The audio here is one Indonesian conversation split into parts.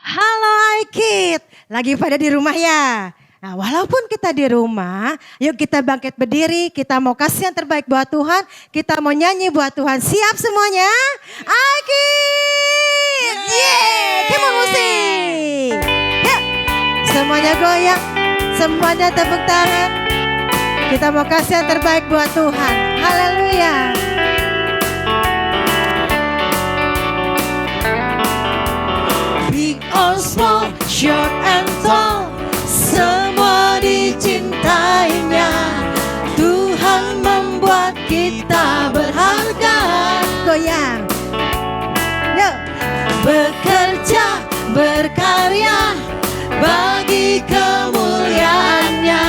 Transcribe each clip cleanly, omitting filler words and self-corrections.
Halo Aikid, lagi pada di rumah ya? Nah, walaupun kita di rumah, yuk kita bangkit berdiri, kita mau kasih yang terbaik buat Tuhan, kita mau nyanyi buat Tuhan. Siap semuanya? Aikid! Yeay! Come on musik! Yuk, semuanya goyang, semuanya tepuk tangan. Kita mau kasih yang terbaik buat Tuhan. Haleluya! Big or small, short and tall, semua dicintainya. Tuhan membuat kita berharga. Goyang. Yuk. Bekerja, berkarya bagi kemuliaannya.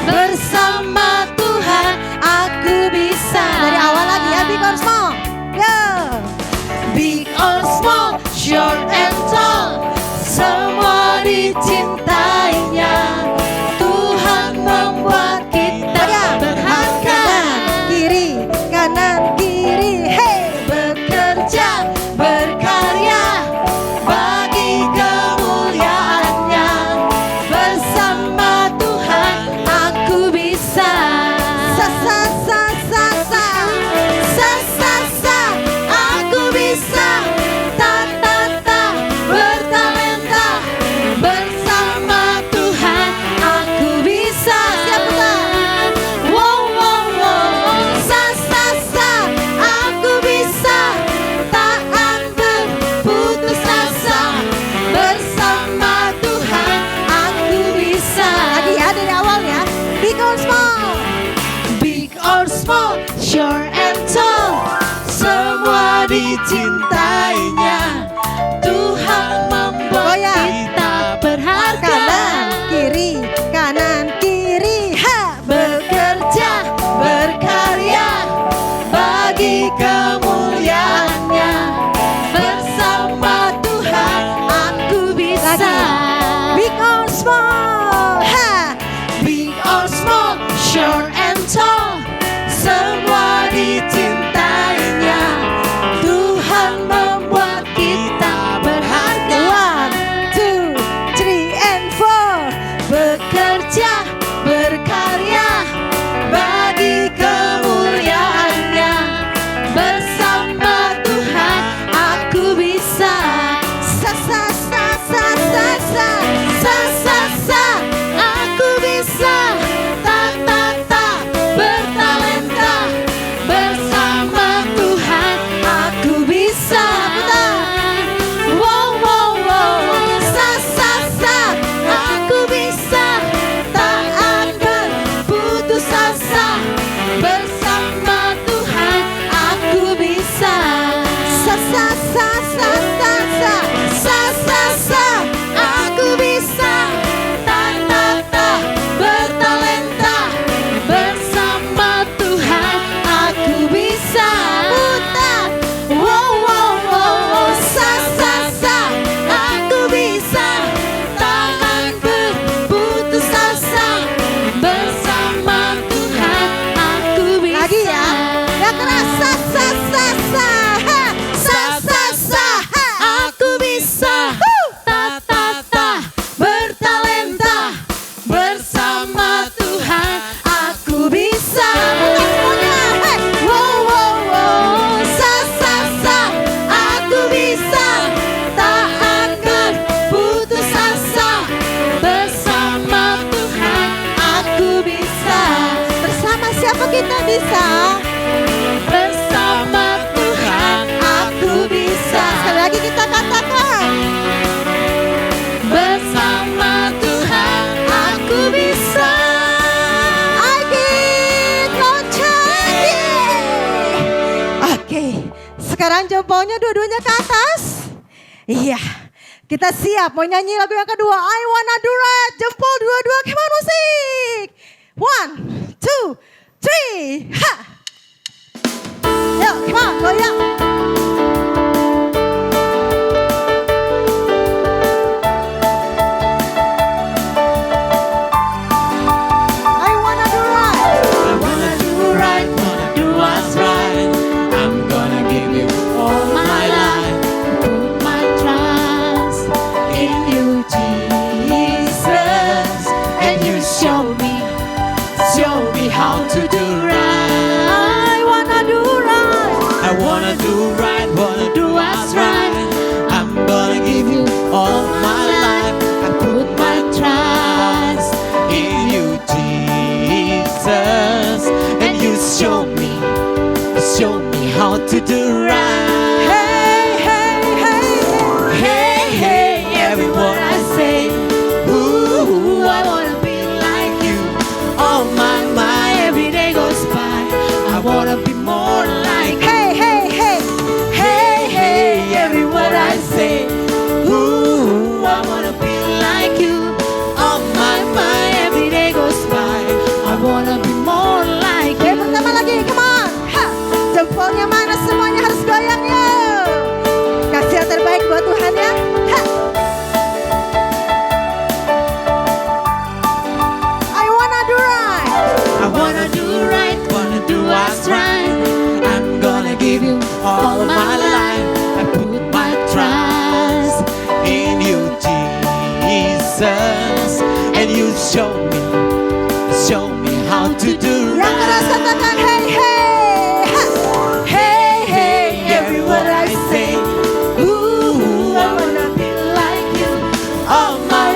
Bersama Tuhan aku bisa. Dari awal lagi ya, big or small. Yuk. Big or small, short and tall, semua dicintainya. Tuhan membuat kita berharga. Kiri, kanan, kiri, hey. Bekerja, berkarya bagi kemuliaannya. Bersama Tuhan aku bisa. Sa sa sa sa sa, sa sa sa, aku bisa. Ta ta ta, bertalenta. Bersama Tuhan aku bisa. Siap bukan? Wow wow wow, sa sa sa, aku bisa. Tak akan putus asa. Bersama Tuhan aku bisa. Lagi ya dari awal ya. Big or small, big or small, short and tall, semua dicintainya. Tuhan membuat kita berharga. Kanan kiri, kanan kiri, ha. Bekerja, berkarya bagi kemuliaannya. Bersama Tuhan aku bisa. Big or small, ha. Big or small, short and tall, semua dicintainya. Tuhan membuat kita berharga. 1, 2, 3 and 4. Bekerja, berkarya bagi kemuliaannya. Bersama Tuhan aku bisa. Sa sa sa sa sa sa, sa sa sa, aku bisa. Ta ta ta, bertalenta. Bersama Tuhan aku bisa. Wow wow wow, sa sa sa, aku bisa. Tak akan putus asa. Bersama Tuhan aku bisa. Sa sa sa sa sa sa, sa sa sa, aku bisa. Ta ta ta, bertalenta. Bersama Tuhan aku bisa. Putar. Wow wow wow, sa sa sa, aku bisa. Tak akan putus asa. Bersama Tuhan aku bisa. Lagi ya, yang keras. Sa sa sa sa, ha. Sa sa sa, ha. Aku bisa. Ta ta ta, bertalenta. Bersama Tuhan aku bisa. Semuanya, hey. Wow wow wow, sa sa sa, aku bisa. Tak akan putus asa. Bersama Tuhan aku bisa. Bersama siapa kita bisa? Bersama Tuhan aku bisa. Sekali lagi kita katakan. Bersama Tuhan aku bisa. Aikid, lonceng. Oke, sekarang jempolnya dua-duanya ke atas. Iya, kita siap mau nyanyi lagu yang kedua. I wanna do right. Jempol dua-dua, come on musik. 1, 2, 3, ha. Yuk, come on, goyang. I wanna do right. I wanna do right, wanna do what's right. I'm gonna give you all my life. Put my trust All my life I put my trust in you, Jesus. And you show me how to do right. Hey, hey, hey, Hey, hey, every word I say. Ooh, I wanna be like you. Oh my, every day goes by. I wanna be more like you. hey, hey, hey. Hey, hey, every word I say. Ooh, I wanna be like you. Oh my, every day goes by. I wanna be more like Oke, you. pertama lagi, come on. Ha, jempolnya mana semuanya harus goyang yuk. Kasih yang terbaik buat Tuhan ya. Ha. I wanna do right. I wanna do right, wanna do what's right. I'm gonna give you all of my life. I put my trust in you, Jesus. And you show me how to do Yang keras right. katakan hey, hey. Ha. Hey, hey, every word I say. Ooh, I wanna be like you. Oh my,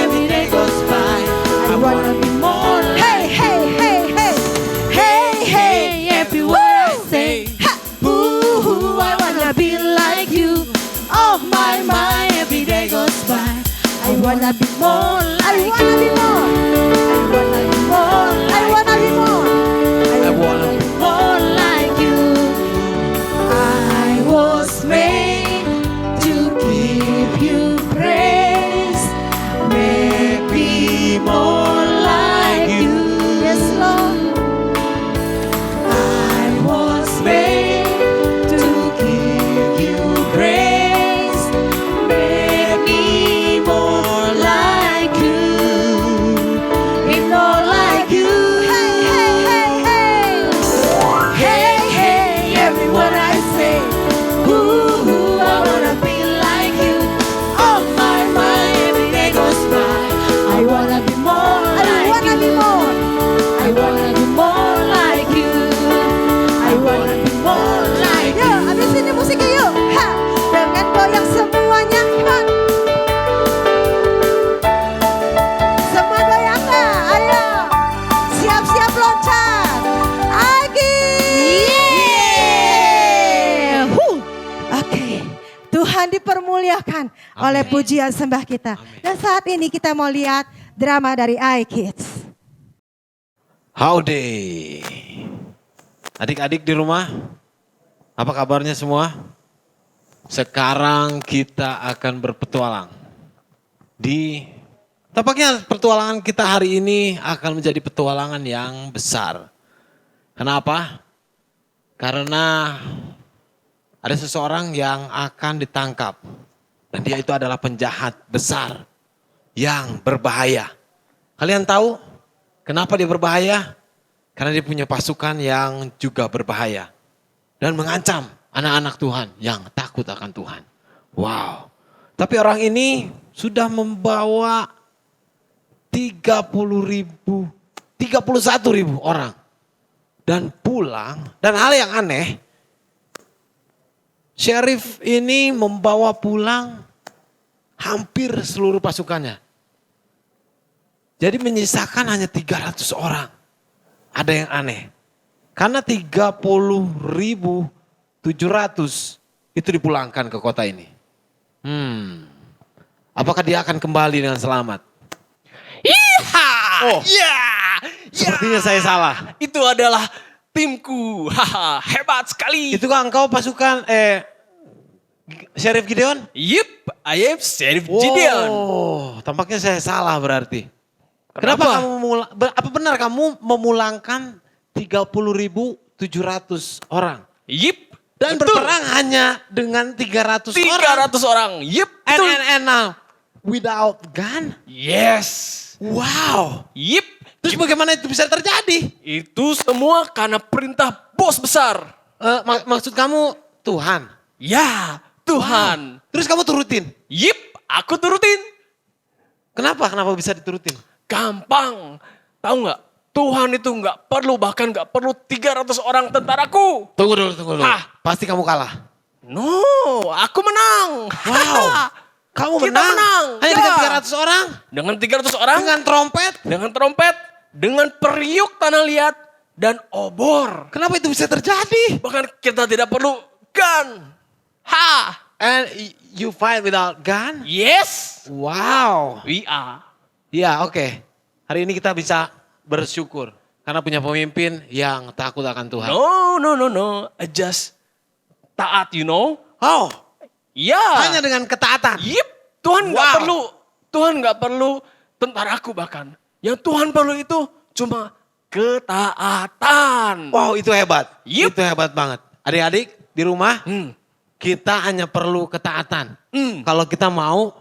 every day goes by. I wanna be more like Hey, hey, hey, hey. Hey, hey, every word I say. Ha. Ooh, I wanna be like you. Oh my, every day goes by. I wanna be more I like wanna be more. I wanna be more I wanna be more. I wanna be more like you. I was made to give you praise. Make me more like you. Yes, Lord. I was made to give you praise. Make me more like you. Be more like you. Hey, hey, hey, hey. Hey, hey, every word I say. Ooh, I wanna be like you. Oh my, every day goes by. I wanna be more I like wanna be you. more. I wanna be more like you. I wanna be more like Yuk, you. habis ini musiknya yuk. Ha, dengan goyang semuanya. Come on. Semua goyang nggak? Ayo. Siap-siap loncat. Agi. Yeah. Oke. Tuhan dipermuliakan oleh pujian sembah kita. Dan saat ini kita mau lihat drama dari iKids. Howdy. Adik-adik di rumah, apa kabarnya semua? Sekarang kita akan berpetualang. Tampaknya petualangan kita hari ini akan menjadi petualangan yang besar. Kenapa? Karena ada seseorang yang akan ditangkap. Dan dia itu adalah penjahat besar yang berbahaya. Kalian tahu kenapa dia berbahaya? Karena dia punya pasukan yang juga berbahaya. Dan mengancam anak-anak Tuhan yang takut akan Tuhan. Wow. Tapi orang ini sudah membawa 31.000 orang. Dan pulang, dan hal yang aneh, Sheriff ini membawa pulang hampir seluruh pasukannya. Jadi menyisakan hanya 300 orang. Ada yang aneh. Karena 30.700 itu dipulangkan ke kota ini. Apakah dia akan kembali dengan selamat? Iha! Oh. Ya! Sepertinya saya salah. Itu adalah timku. Haha, hebat sekali. Itu kan engkau pasukan Sheriff Gideon? Yep, I am Sheriff Gideon. Oh, tampaknya saya salah berarti. Kenapa kamu apa benar kamu memulangkan 30.700 orang? Yep, Dan betul. berperang hanya dengan 300 orang. 300 orang. Yep, And, betul. and now, without gun? Yes. Wow. Yep. Terus bagaimana itu bisa terjadi? Itu semua karena perintah bos besar. Maksud kamu Tuhan? Ya, Tuhan. Terus kamu turutin? Yep, aku turutin. Kenapa bisa diturutin? Gampang. Tahu nggak? Tuhan itu bahkan nggak perlu 300 orang tentaraku. Tunggu dulu. Hah? Pasti kamu kalah. No, aku menang. Wow. Kamu Kita menang. menang. Hanya Ya. dengan 300 orang. Dengan 300 orang, Dengan trompet. dengan periuk tanah liat, dan obor. Kenapa itu bisa terjadi? Bahkan kita tidak perlu gun. Ha! And you fight without gun? Yes! Wow. We are. Ya oke. Hari ini kita bisa bersyukur. Karena punya pemimpin yang takut akan Tuhan. No. Just taat, you know. Oh, Ya. hanya dengan ketaatan. Yep. Tuhan nggak Wow. perlu. Tuhan nggak perlu tentaraku bahkan. Yang Tuhan perlu itu cuma ketaatan. Wow, itu hebat. Yup. Itu hebat banget. Adik-adik di rumah, Hmm. kita hanya perlu ketaatan. Kalau kita mau,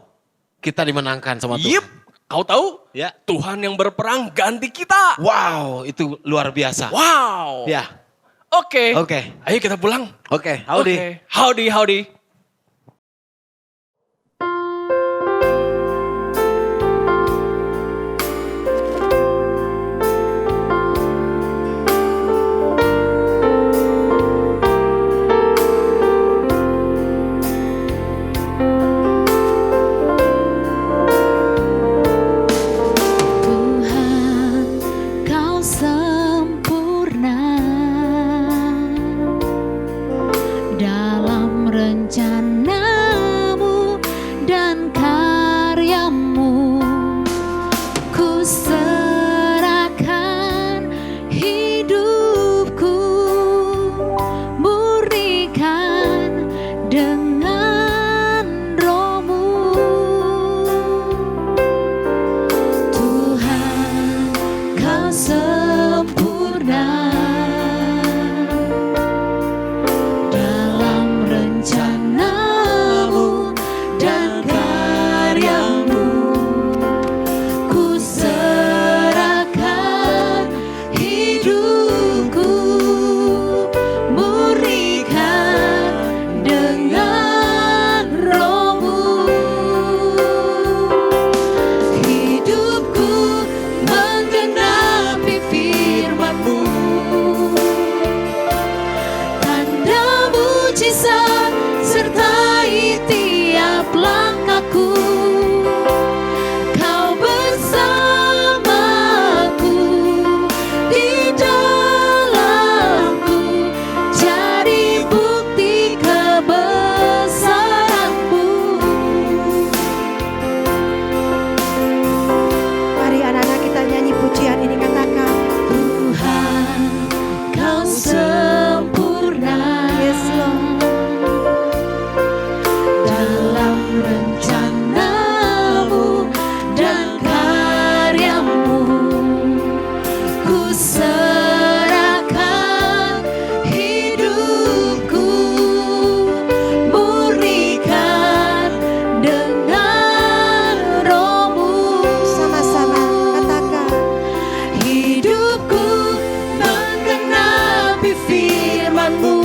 kita dimenangkan sama Tuhan. Yep. Kau tahu? Ya. Tuhan yang berperang ganti kita. Wow, itu luar biasa. Wow. Ya, Oke. Oke. Ayo kita pulang. oke. Howdy. Oke. Howdy. Tuhan, Kau sempurna dalam rencanamu dan karyamu. Ku serahkan hidupku, murnikan dengan roh-Mu. Tuhan, Kau sempurna dalam rencanamu dan karyamu. Ku serahkan hidupku, murnikan dengan roh-Mu. Hidupku menggenapi firman-Mu, tanda mujizat sertai tiap langkahku. Kau bersamaku, di dalamku, jadi bukti kebesaran-Mu. Mari anak-anak kita nyanyi pujian ini, katakan. Tuhan, Kau sempurna. Yes, Lord. Dalam rencanamu dan karyamu. Ku serahkan hidupku, murnikan dengan roh-Mu. Sama-sama katakan. Hidupku menggenapi firman-Mu,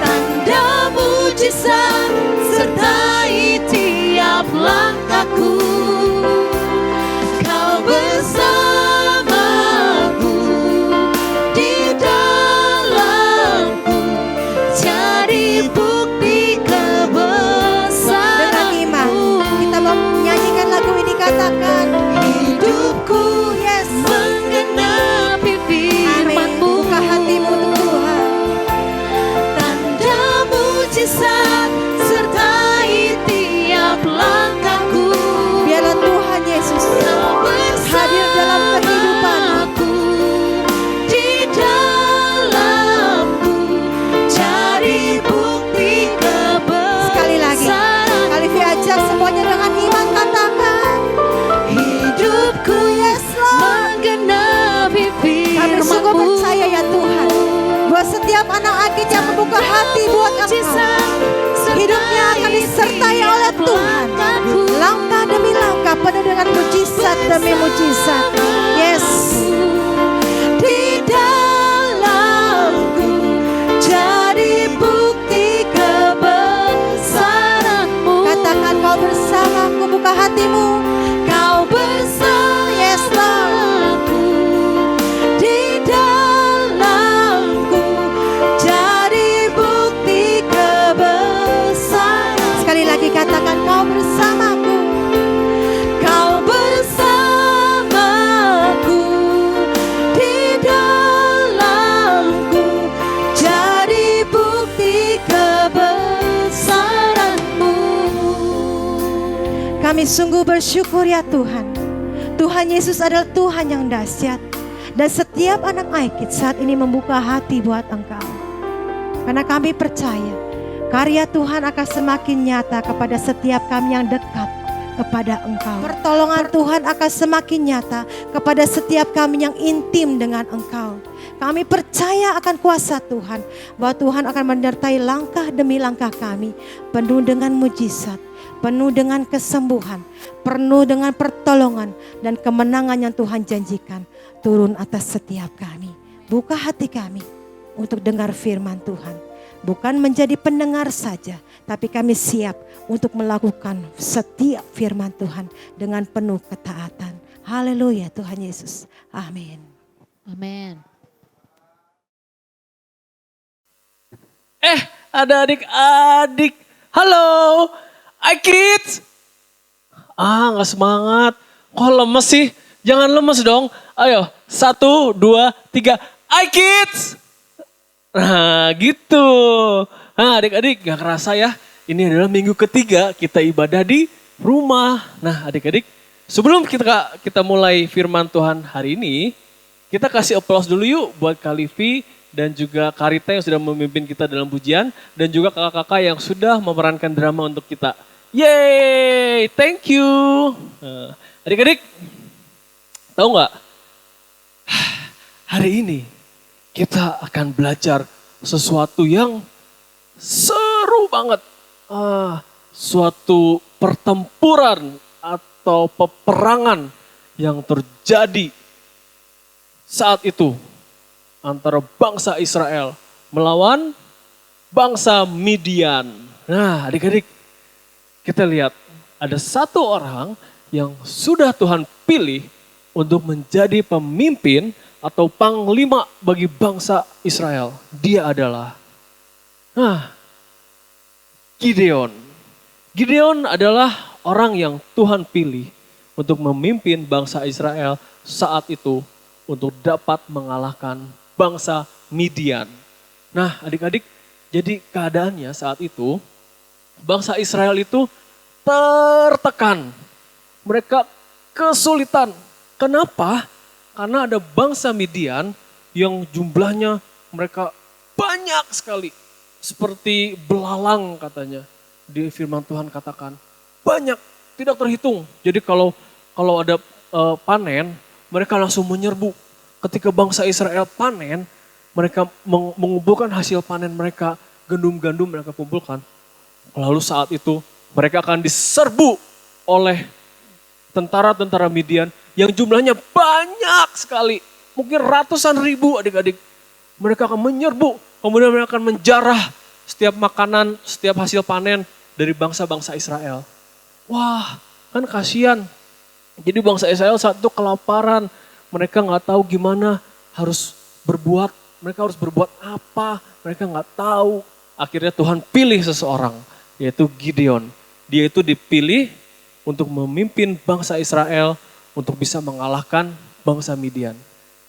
tanda mujizat sertai tiap langkahku. Kau bersamaku, di dalamku, jadi bukti Dengan iman kebesaran-Mu. kita mau menyanyikan lagu ini, katakan. Hidupku menggenapi Amin. firman-Mu, Buka hatimu untuk Tuhan. tanda mujizat sertai tiap langkahku. Biarlah Tuhan Yesus Kau hadir dalam kehidupanmu. bersamaku, di dalamku, jadi bukti Sekali lagi, kebesaran. Kalifi ajak semuanya dengan iman, katakan. Hidupku Yes, Lord. menggenapi Kami sungguh firman-Mu. percaya ya Tuhan, buat setiap anak Agit yang membuka hati buat Engkau, hidupnya akan disertai oleh Tuhan. Langkah demi langkah penuh dengan mujizat demi mujizat. Yes. Di dalamku, jadi bukti kebesaran-Mu. Katakan, kau bersamaku, buka hatimu. Kau bersamaku, Yes, Lord. di dalamku, jadi bukti kebesaran. Kami sungguh bersyukur ya Tuhan. Tuhan Yesus adalah Tuhan yang dahsyat. Dan setiap anak Aikid saat ini membuka hati buat Engkau. Karena kami percaya karya Tuhan akan semakin nyata kepada setiap kami yang dekat kepada Engkau. Pertolongan Tuhan akan semakin nyata kepada setiap kami yang intim dengan Engkau. Kami percaya akan kuasa Tuhan, bahwa Tuhan akan menyertai langkah demi langkah kami, penuh dengan mujizat, penuh dengan kesembuhan, penuh dengan pertolongan dan kemenangan yang Tuhan janjikan turun atas setiap kami. Buka hati kami untuk dengar firman Tuhan. Bukan menjadi pendengar saja, tapi kami siap untuk melakukan setiap firman Tuhan dengan penuh ketaatan. Haleluya Tuhan Yesus. Amin. Amin. Ada adik-adik. Halo, Kids. Nggak semangat. Kok lemes sih? Jangan lemes dong. Ayo, 1, 2, 3. Kids. Nah gitu. Nah adik-adik gak kerasa ya. Ini adalah minggu ketiga kita ibadah di rumah. Nah adik-adik, sebelum kita mulai firman Tuhan hari ini, kita kasih aplaus dulu yuk buat Kak Livi dan juga Kak Rita yang sudah memimpin kita dalam pujian. Dan juga kakak-kakak yang sudah memerankan drama untuk kita. Yeay, thank you. Nah, adik-adik, tahu gak? Hari ini kita akan belajar sesuatu yang seru banget. Suatu pertempuran atau peperangan yang terjadi saat itu antara bangsa Israel melawan bangsa Midian. Nah adik-adik, kita lihat ada satu orang yang sudah Tuhan pilih untuk menjadi pemimpin atau panglima bagi bangsa Israel. Dia adalah Gideon. Gideon adalah orang yang Tuhan pilih untuk memimpin bangsa Israel saat itu untuk dapat mengalahkan bangsa Midian. Nah adik-adik, jadi keadaannya saat itu bangsa Israel itu tertekan. Mereka kesulitan. Kenapa? Karena ada bangsa Midian yang jumlahnya mereka banyak sekali. Seperti belalang katanya. Di firman Tuhan katakan. Banyak, tidak terhitung. Jadi kalau ada panen, mereka langsung menyerbu. Ketika bangsa Israel panen, mereka mengumpulkan hasil panen mereka. Gandum-gandum mereka kumpulkan. Lalu saat itu mereka akan diserbu oleh tentara-tentara Midian yang jumlahnya banyak sekali. Mungkin ratusan ribu adik-adik. Mereka akan menyerbu. Kemudian mereka akan menjarah setiap makanan, setiap hasil panen dari bangsa-bangsa Israel. Wah, kan kasihan. Jadi bangsa Israel saat itu kelaparan. Mereka nggak tahu gimana harus berbuat. Mereka harus berbuat apa. Mereka nggak tahu. Akhirnya Tuhan pilih seseorang, yaitu Gideon. Dia itu dipilih untuk memimpin bangsa Israel untuk bisa mengalahkan bangsa Midian.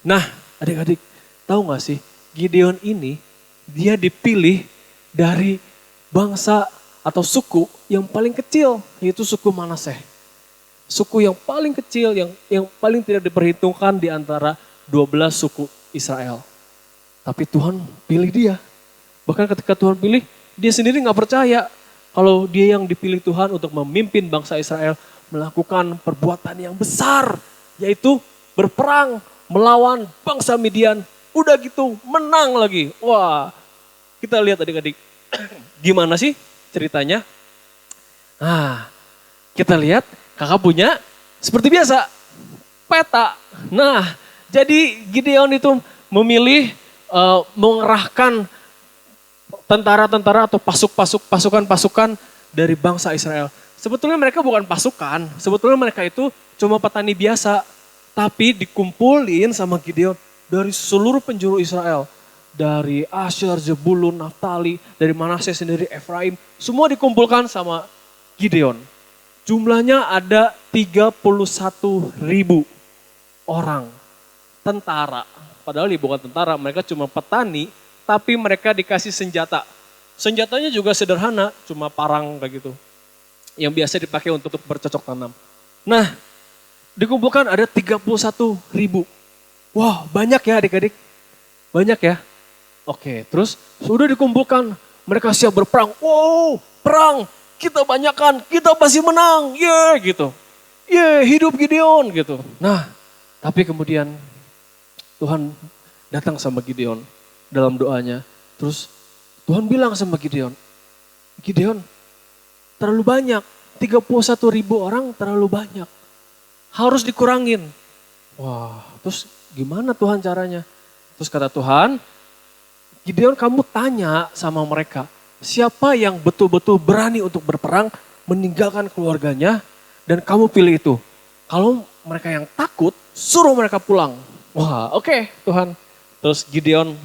Nah adik-adik, tahu gak sih Gideon ini dia dipilih dari bangsa atau suku yang paling kecil, yaitu suku Manaseh. Suku yang paling kecil, yang paling tidak diperhitungkan di antara 12 suku Israel. Tapi Tuhan pilih dia. Bahkan ketika Tuhan pilih, dia sendiri gak percaya kalau dia yang dipilih Tuhan untuk memimpin bangsa Israel melakukan perbuatan yang besar, yaitu berperang melawan bangsa Midian. Udah gitu menang lagi. Wah, kita lihat adik-adik. Gimana sih ceritanya? Nah, kita lihat kakak punya seperti biasa peta. Nah, jadi Gideon itu memilih mengerahkan tentara-tentara atau pasukan-pasukan dari bangsa Israel. Sebetulnya mereka bukan pasukan, sebetulnya mereka itu cuma petani biasa. Tapi dikumpulin sama Gideon dari seluruh penjuru Israel. Dari Asher, Zebulun, Naftali, dari Manaseh sendiri, Efraim. Semua dikumpulkan sama Gideon. Jumlahnya ada 31.000 orang tentara. Padahal dia bukan tentara, mereka cuma petani, tapi mereka dikasih senjata. Senjatanya juga sederhana, cuma parang kayak gitu. yang biasa dipakai untuk bercocok tanam. Nah, dikumpulkan ada 31.000. Wah, banyak ya adik-adik. Banyak ya. Oke, terus sudah dikumpulkan, mereka siap berperang. Wow, perang, kita banyakkan, kita pasti menang. Gitu. Hidup Gideon gitu. Nah, tapi kemudian Tuhan datang sama Gideon dalam doanya. Terus Tuhan bilang sama Gideon, Gideon, terlalu banyak, 31.000 orang terlalu banyak. Harus dikurangin. Wah, terus gimana Tuhan caranya? Terus kata Tuhan, Gideon kamu tanya sama mereka, siapa yang betul-betul berani untuk berperang, meninggalkan keluarganya, dan kamu pilih itu. Kalau mereka yang takut, suruh mereka pulang. Wah, oke, Tuhan. Terus Gideon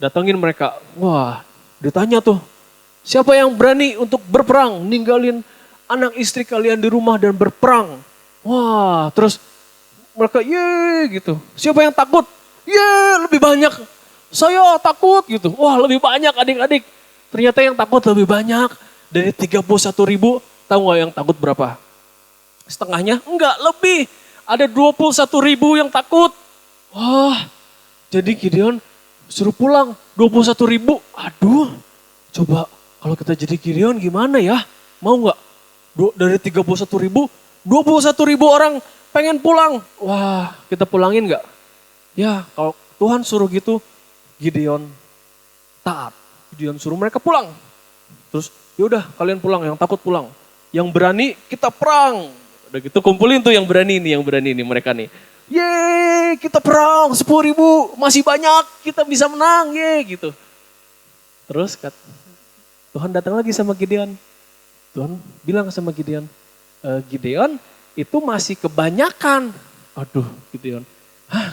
datangin mereka. Wah, ditanya tuh, siapa yang berani untuk berperang, ninggalin anak istri kalian di rumah dan berperang. Wah, terus mereka gitu. Siapa yang takut? Lebih banyak. Saya takut gitu. Wah, lebih banyak adik-adik. Ternyata yang takut lebih banyak. Dari 31.000, tahu gak yang takut berapa? Setengahnya? Enggak, lebih. Ada 21.000 yang takut. Wah, jadi Gideon suruh pulang 21.000. Aduh, coba kalau kita jadi Gideon gimana ya? Mau gak? Dari 31.000, 21.000 orang pengen pulang. Wah, kita pulangin gak? Ya, kalau Tuhan suruh gitu, Gideon taat. Gideon suruh mereka pulang. Terus yaudah kalian pulang, yang takut pulang. Yang berani kita perang. Udah gitu kumpulin tuh yang berani nih mereka nih. Kita perang 10.000, masih banyak, kita bisa menang, gitu. Terus Tuhan datang lagi sama Gideon. Tuhan bilang sama Gideon, Gideon itu masih kebanyakan. Aduh Gideon,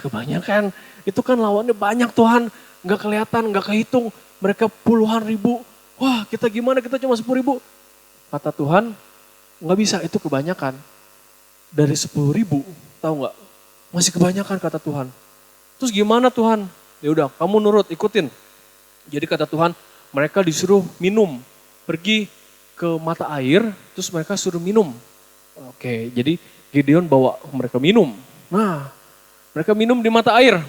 kebanyakan? Itu kan lawannya banyak Tuhan, gak kelihatan, gak kehitung. Mereka puluhan ribu, wah kita gimana, kita cuma 10.000. Kata Tuhan, gak bisa, itu kebanyakan. Dari 10.000, tahu gak? Masih kebanyakan kata Tuhan. Terus gimana Tuhan? Ya udah, kamu nurut, ikutin. Jadi kata Tuhan, mereka disuruh minum, pergi ke mata air, terus mereka suruh minum. Oke, jadi Gideon bawa mereka minum. Nah, mereka minum di mata air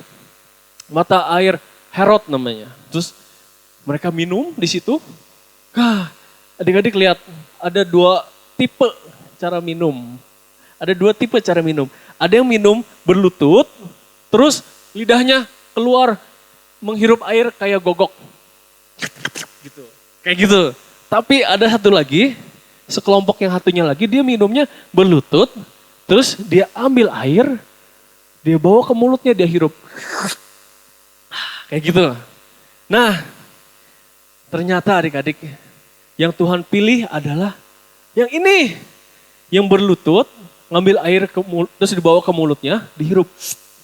Herod namanya. Terus mereka minum di situ. Adik-adik lihat, ada 2 tipe cara minum. Ada 2 tipe cara minum. Ada yang minum berlutut, terus lidahnya keluar menghirup air kayak gogok. Gitu. Kayak gitu. Tapi ada satu lagi, sekelompok yang satunya lagi, dia minumnya berlutut, terus dia ambil air, dia bawa ke mulutnya, dia hirup. Kayak gitu. Nah, ternyata adik-adik, yang Tuhan pilih adalah yang ini. Yang berlutut, ngambil air ke mulut, terus dibawa ke mulutnya, dihirup.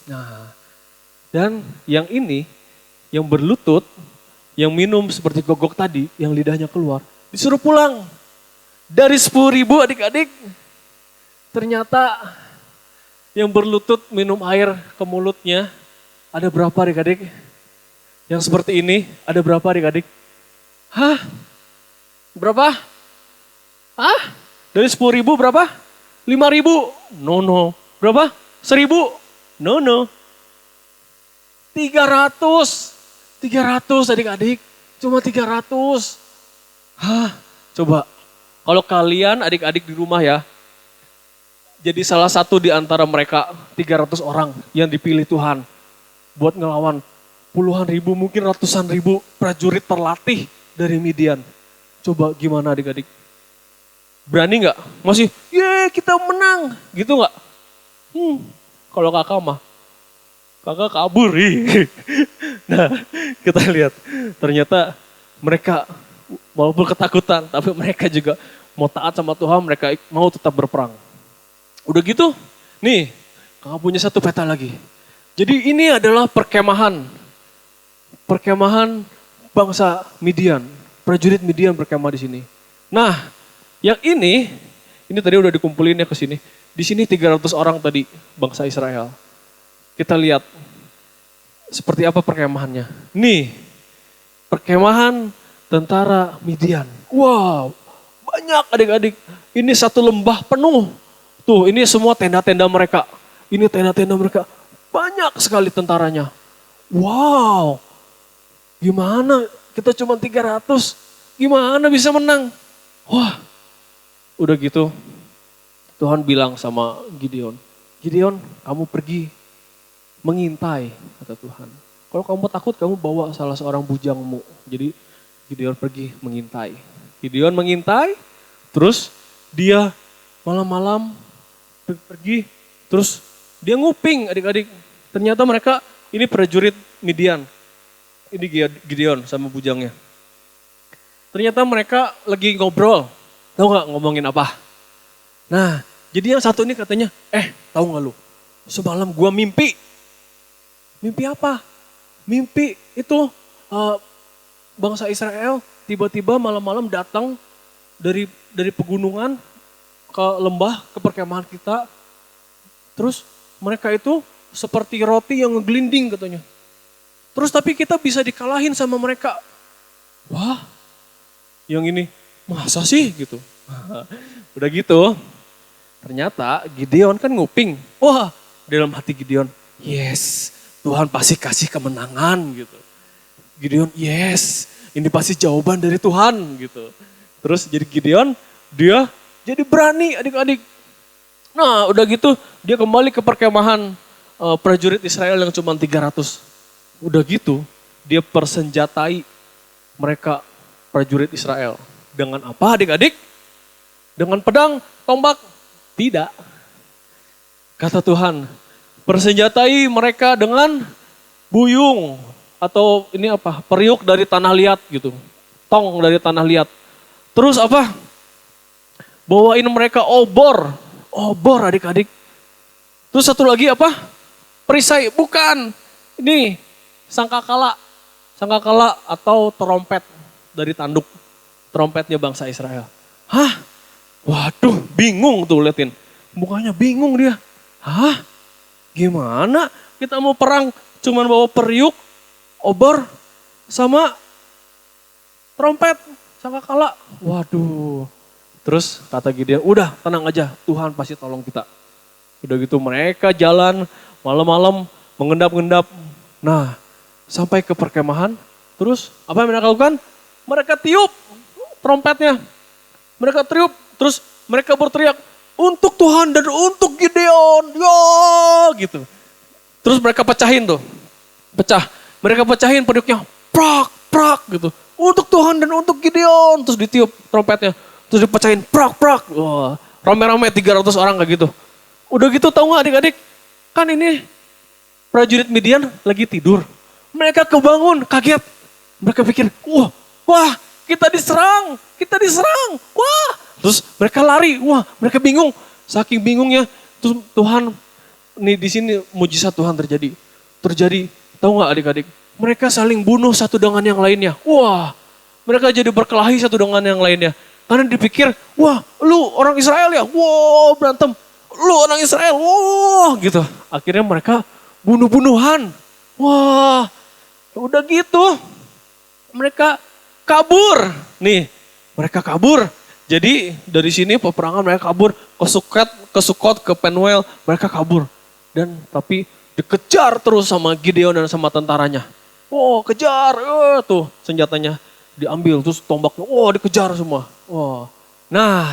Nah, dan yang ini, yang berlutut, yang minum seperti gogok tadi, yang lidahnya keluar, disuruh pulang. Dari 10.000 adik-adik, ternyata yang berlutut minum air ke mulutnya, ada berapa adik-adik? Yang seperti ini, ada berapa adik-adik? Berapa? Dari 10.000 berapa? 5.000? No. Berapa? 1.000? No. 300 adik-adik. Cuma 300. Coba. Kalau kalian adik-adik di rumah ya. Jadi salah satu di antara mereka 300 orang yang dipilih Tuhan. Buat ngelawan puluhan ribu, mungkin ratusan ribu prajurit terlatih dari Midian. Coba gimana adik-adik? Berani gak? Masih, kita menang. Gitu gak? Kalau kakak mah, kakak kabur. Nah, kita lihat. Ternyata mereka walaupun ketakutan, tapi mereka juga mau taat sama Tuhan, mereka mau tetap berperang. Udah gitu, nih kakak punya satu peta lagi. Jadi ini adalah perkemahan bangsa Midian. Prajurit Midian berkemah di sini. Nah, yang ini tadi udah dikumpulin ya ke sini. Di sini 300 orang tadi bangsa Israel. Kita lihat seperti apa perkemahannya. Nih, perkemahan tentara Midian. Wow, banyak adik-adik. Ini satu lembah penuh. Tuh ini semua tenda-tenda mereka. Ini tenda-tenda mereka. Banyak sekali tentaranya. Wow. Gimana kita cuma 300. Gimana bisa menang? Wah. Udah gitu Tuhan bilang sama Gideon. Gideon kamu pergi mengintai kata Tuhan. Kalau kamu takut kamu bawa salah seorang bujangmu. Jadi Gideon pergi mengintai. Gideon mengintai, terus dia malam-malam pergi, terus dia nguping adik-adik. Ternyata mereka ini prajurit Midian. Ini Gideon sama bujangnya. Ternyata mereka lagi ngobrol. Tahu gak ngomongin apa? Nah, jadi yang satu ini katanya, tahu gak lu? Semalam gua mimpi. Mimpi apa? Mimpi itu bangsa Israel tiba-tiba malam-malam datang dari pegunungan ke lembah, ke perkemahan kita. Terus mereka itu seperti roti yang ngeglinding katanya. Terus tapi kita bisa dikalahin sama mereka. Wah, yang ini masa sih gitu. Udah gitu, ternyata Gideon kan nguping. Wah, dalam hati Gideon, yes, Tuhan pasti kasih kemenangan gitu. Gideon, yes, ini pasti jawaban dari Tuhan gitu. Terus jadi Gideon, dia jadi berani adik-adik. Nah udah gitu dia kembali ke perkemahan prajurit Israel yang cuma 300. Udah gitu dia persenjatai mereka prajurit Israel. Dengan apa adik-adik? Dengan pedang, tombak? Tidak. Kata Tuhan, persenjatai mereka dengan buyung. Atau ini apa, periuk dari tanah liat gitu. Tong dari tanah liat. Terus apa? Bawain mereka obor. Obor adik-adik. Terus satu lagi apa? Perisai. Bukan. Ini sangkakala. Sangkakala atau trompet dari tanduk. Trompetnya bangsa Israel. Hah? Waduh, bingung tuh liatin. Mukanya bingung dia. Hah? Gimana? Kita mau perang cuman bawa periuk, obor, sama trompet, sangkakala. Waduh. Terus kata Gideon, udah tenang aja, Tuhan pasti tolong kita. Udah gitu mereka jalan malam-malam mengendap-endap. Nah, sampai ke perkemahan, terus apa yang mereka lakukan? Mereka tiup trompetnya. Mereka tiup, terus mereka berteriak, untuk Tuhan dan untuk Gideon. Yo, gitu. Terus mereka pecahin tuh. Pecah. Mereka pecahin periuknya. Prak, prak gitu. Untuk Tuhan dan untuk Gideon. Terus ditiup trompetnya. Terus dipecahin. Prak, prak. Wah, rame-rame 300 orang kayak gitu. Udah gitu tahu gak adik-adik? Kan ini prajurit Midian lagi tidur. Mereka kebangun, kaget. Mereka pikir, wah kita diserang. Kita diserang. Wah. Terus mereka lari. Wah, mereka bingung. Saking bingungnya. Terus Tuhan, nih di sini mujizat Tuhan terjadi. Terjadi, tahu nggak adik-adik? Mereka saling bunuh satu dengan yang lainnya. Wah, mereka jadi berkelahi satu dengan yang lainnya. Karena dipikir, wah lu orang Israel ya, wah berantem. Lu orang Israel, wah gitu. Akhirnya mereka bunuh-bunuhan. Wah, udah gitu. Mereka kabur. Nih, mereka kabur. Jadi dari sini peperangan mereka kabur ke Sukot, ke Penuel, mereka kabur. Dan tapi dikejar terus sama Gideon dan sama tentaranya. Oh kejar, tuh senjatanya diambil, terus tombaknya, dikejar semua. Nah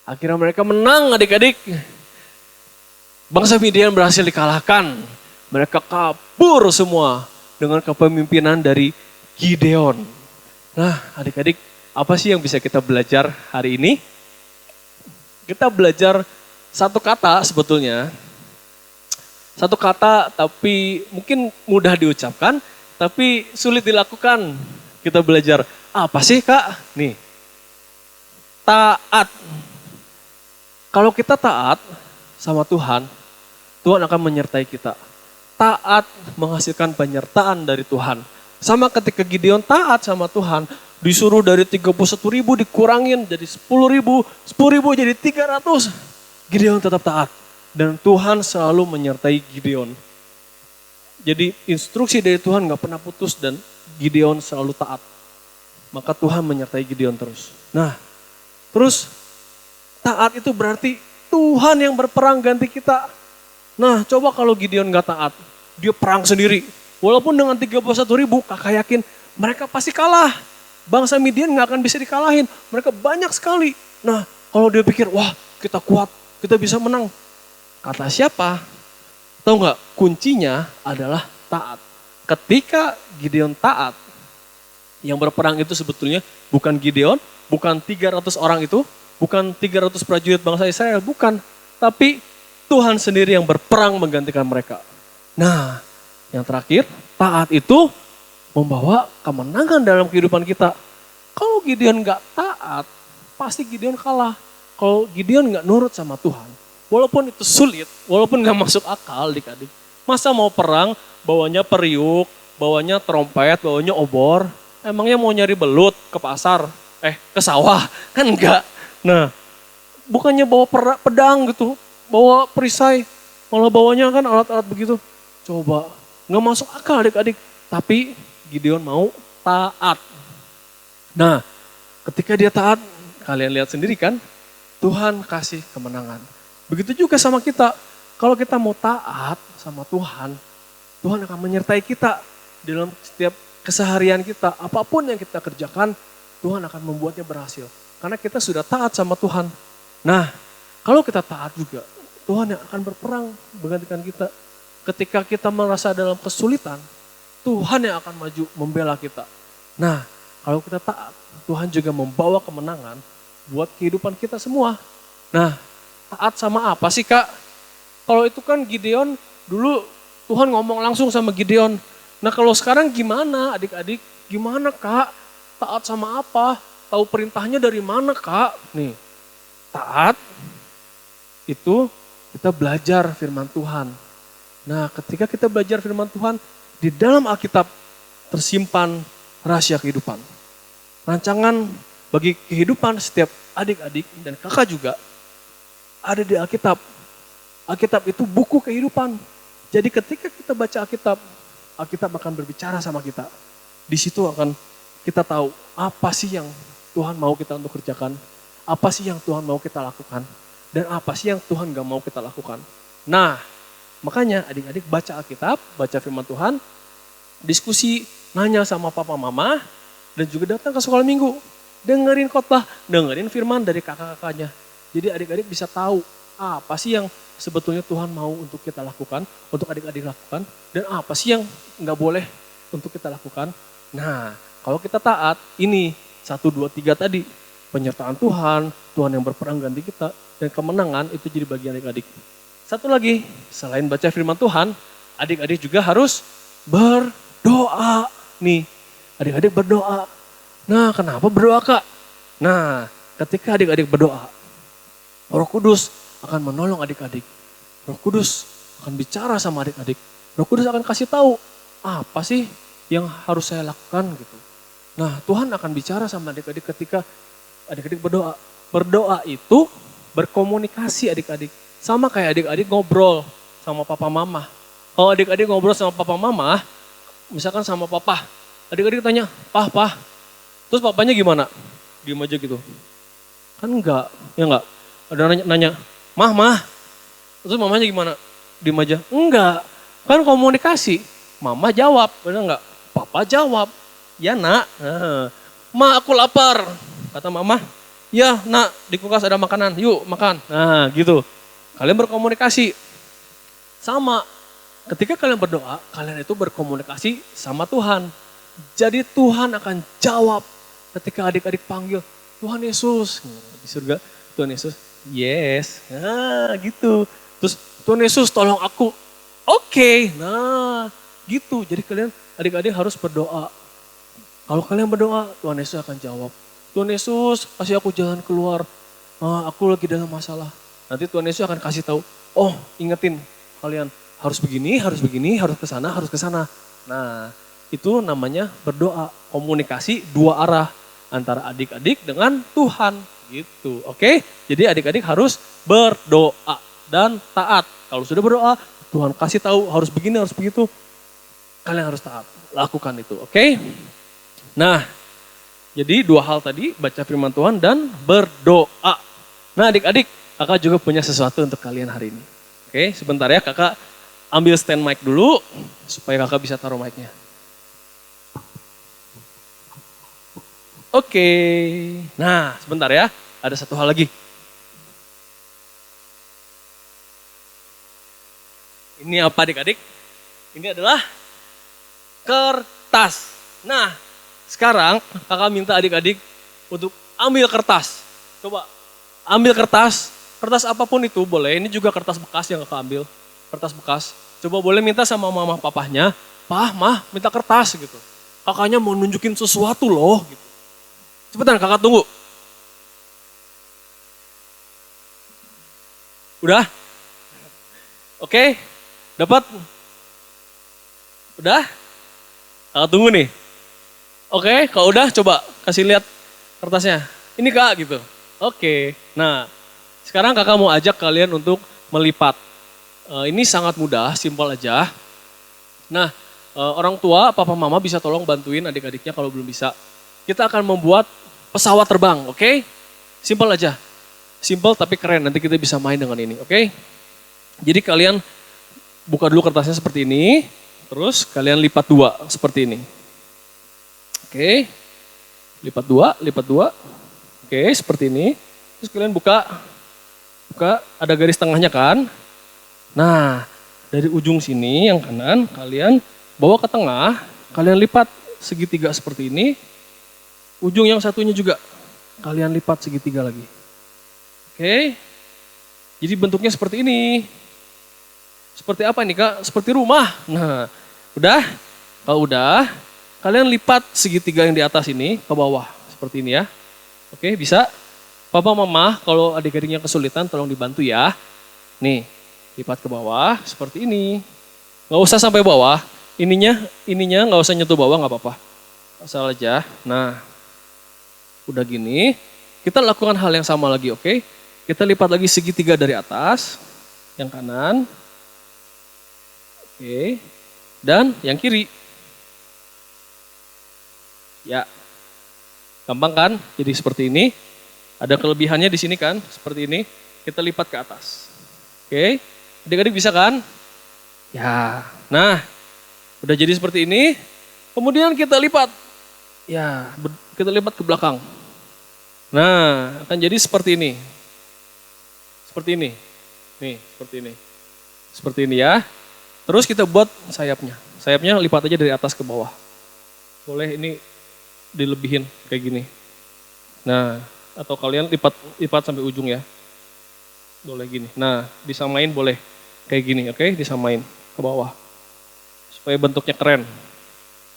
akhirnya mereka menang adik-adik. Bangsa Midian berhasil dikalahkan. Mereka kabur semua dengan kepemimpinan dari Gideon. Nah adik-adik, apa sih yang bisa kita belajar hari ini? Kita belajar satu kata sebetulnya. Satu kata tapi mungkin mudah diucapkan, tapi sulit dilakukan. Kita belajar, apa sih Kak? Nih, taat. Kalau kita taat sama Tuhan, Tuhan akan menyertai kita. Taat menghasilkan penyertaan dari Tuhan. Sama ketika Gideon taat sama Tuhan, disuruh dari 31.000 dikurangin jadi 10.000, 10.000 jadi 300. Gideon tetap taat. Dan Tuhan selalu menyertai Gideon. Jadi instruksi dari Tuhan gak pernah putus dan Gideon selalu taat. Maka Tuhan menyertai Gideon terus. Nah Terus taat itu berarti Tuhan yang berperang ganti kita. Nah coba kalau Gideon gak taat, dia perang sendiri. Walaupun dengan 31.000, kakak yakin mereka pasti kalah. Bangsa Midian gak akan bisa dikalahin, mereka banyak sekali. Nah kalau dia pikir, wah kita kuat, kita bisa menang. Kata siapa? Tahu nggak? Kuncinya adalah taat. Ketika Gideon taat, yang berperang itu sebetulnya bukan Gideon, bukan 300 orang itu, bukan 300 prajurit bangsa Israel, bukan. Tapi Tuhan sendiri yang berperang menggantikan mereka. Nah, yang terakhir, taat itu membawa kemenangan dalam kehidupan kita. Kalau Gideon nggak taat, pasti Gideon kalah. Kalau Gideon nggak nurut sama Tuhan, walaupun itu sulit, walaupun nggak masuk akal adik-adik. Masa mau perang, bawanya periuk, bawanya trompet, bawanya obor. Emangnya mau nyari belut ke pasar, ke sawah, kan enggak. Nah, bukannya bawa pedang gitu, bawa perisai, malah bawanya kan alat-alat begitu. Coba, nggak masuk akal adik-adik. Tapi Gideon mau taat. Nah, ketika dia taat, kalian lihat sendiri kan, Tuhan kasih kemenangan. Begitu juga sama kita, kalau kita mau taat sama Tuhan, Tuhan akan menyertai kita dalam setiap keseharian kita. Apapun yang kita kerjakan, Tuhan akan membuatnya berhasil. Karena kita sudah taat sama Tuhan. Nah, kalau kita taat juga, Tuhan yang akan berperang menggantikan kita. Ketika kita merasa dalam kesulitan, Tuhan yang akan maju membela kita. Nah, kalau kita taat, Tuhan juga membawa kemenangan buat kehidupan kita semua. Nah, taat sama apa sih Kak? Kalau itu kan Gideon, dulu Tuhan ngomong langsung sama Gideon. Nah kalau sekarang gimana adik-adik? Gimana Kak? Taat sama apa? Tahu perintahnya dari mana Kak? Nih, taat itu kita belajar firman Tuhan. Nah ketika kita belajar firman Tuhan, di dalam Alkitab tersimpan rahasia kehidupan. Rancangan bagi kehidupan setiap adik-adik dan kakak juga ada di Alkitab. Alkitab itu buku kehidupan. Jadi ketika kita baca Alkitab, Alkitab akan berbicara sama kita. Di situ akan kita tahu apa sih yang Tuhan mau kita untuk kerjakan. Apa sih yang Tuhan mau kita lakukan. Dan apa sih yang Tuhan gak mau kita lakukan. Nah makanya adik-adik baca Alkitab, baca firman Tuhan. Diskusi, nanya sama papa mama. Dan juga datang ke sekolah minggu. Dengerin khotbah, dengerin firman dari kakak-kakaknya. Jadi adik-adik bisa tahu apa sih yang sebetulnya Tuhan mau untuk kita lakukan, untuk adik-adik lakukan, dan apa sih yang nggak boleh untuk kita lakukan. Nah, kalau kita taat, ini 1, 2, 3 tadi, penyertaan Tuhan, Tuhan yang berperang ganti kita, dan kemenangan itu jadi bagian adik-adik. Satu lagi, selain baca firman Tuhan, adik-adik juga harus berdoa. Nih, adik-adik berdoa. Nah, kenapa berdoa Kak? Nah, ketika adik-adik berdoa, Roh Kudus akan menolong adik-adik. Roh Kudus akan bicara sama adik-adik. Roh Kudus akan kasih tahu apa sih yang harus saya lakukan gitu. Nah Tuhan akan bicara sama adik-adik ketika adik-adik berdoa. Berdoa itu berkomunikasi adik-adik. Sama kayak adik-adik ngobrol sama papa mama. Kalau adik-adik ngobrol sama papa mama, misalkan sama papa. Adik-adik tanya, Pah. Terus papanya gimana? Diem aja gitu. Kan enggak, ya enggak. Ada nanya, Mah. Terus mamanya gimana? Diem aja. Enggak, kan komunikasi. Mama jawab, benar enggak? Papa jawab, ya nak. Ma aku lapar. Kata mama, ya nak di kulkas ada makanan, yuk makan. Nah gitu, kalian berkomunikasi. Sama, ketika kalian berdoa, kalian itu berkomunikasi sama Tuhan. Jadi Tuhan akan jawab ketika adik-adik panggil, Tuhan Yesus. Di surga, Tuhan Yesus. Yes, nah gitu. Terus Tuhan Yesus tolong aku. Oke, nah gitu. Jadi kalian adik-adik harus berdoa. Kalau kalian berdoa, Tuhan Yesus akan jawab. Tuhan Yesus kasih aku jalan keluar. Aku lagi dalam masalah. Nanti Tuhan Yesus akan kasih tahu. Oh, ingetin kalian harus begini, harus ke sana. Nah, itu namanya berdoa. Komunikasi dua arah antara adik-adik dengan Tuhan. Gitu, oke? Jadi adik-adik harus berdoa dan taat. Kalau sudah berdoa, Tuhan kasih tahu harus begini, harus begitu. Kalian harus taat, lakukan itu, oke? Nah, Jadi 2 hal tadi, baca firman Tuhan dan berdoa. Nah adik-adik, kakak juga punya sesuatu untuk kalian hari ini. Oke, sebentar ya kakak ambil stand mic dulu supaya kakak bisa taruh mic-nya. Oke, nah sebentar ya, ada satu hal lagi. Ini apa adik-adik? Ini adalah kertas. Nah, sekarang kakak minta adik-adik untuk ambil kertas. Coba ambil kertas, kertas apapun itu boleh. Ini juga kertas bekas yang kakak ambil, kertas bekas. Coba boleh minta sama mama papahnya, "Pah, mah, minta kertas," gitu. Kakaknya mau nunjukin sesuatu loh gitu. Cepetan kakak tunggu. Udah? Oke, dapat? Udah? Kakak tunggu nih. Oke, kalau udah coba kasih lihat kertasnya. Ini kak gitu. Oke, nah sekarang kakak mau ajak kalian untuk melipat. Ini sangat mudah, simpel aja. Nah, orang tua, papa mama bisa tolong bantuin adik-adiknya kalau belum bisa. Kita akan membuat pesawat terbang, oke? Simpel aja. Simpel tapi keren, nanti kita bisa main dengan ini, oke? Jadi kalian buka dulu kertasnya seperti ini, terus kalian lipat 2 seperti ini. Oke, lipat 2, oke seperti ini. Terus kalian buka, ada garis tengahnya kan? Nah, dari ujung sini yang kanan kalian bawa ke tengah, kalian lipat segitiga seperti ini. Ujung yang satunya juga kalian lipat segitiga lagi. Oke, jadi bentuknya seperti ini. Seperti apa nih kak? Seperti rumah. Nah, udah? Kalau udah, kalian lipat segitiga yang di atas ini ke bawah. Seperti ini ya. Oke, bisa? Papa mama kalau adik-adiknya kesulitan tolong dibantu ya. Nih, lipat ke bawah seperti ini. Nggak usah sampai bawah. Ininya nggak usah nyentuh bawah nggak apa-apa. Asal aja. Nah, udah gini. Kita lakukan hal yang sama lagi, oke? Kita lipat lagi segitiga dari atas. Yang kanan. Oke. Dan yang kiri. Ya. Gampang kan? Jadi seperti ini. Ada kelebihannya di sini kan? Seperti ini. Kita lipat ke atas. Oke. Adik-adik bisa kan? Ya. Nah. Udah jadi seperti ini. Kemudian kita lipat. Ya. Kita lipat ke belakang. Nah. Akan jadi seperti ini. Seperti ini. Nih. Seperti ini. Seperti ini ya. Terus kita buat sayapnya. Sayapnya lipat aja dari atas ke bawah. Boleh ini dilebihin kayak gini. Nah, atau kalian lipat sampai ujung ya. Boleh gini. Nah, disamain boleh kayak gini, oke? Disamain ke bawah. Supaya bentuknya keren.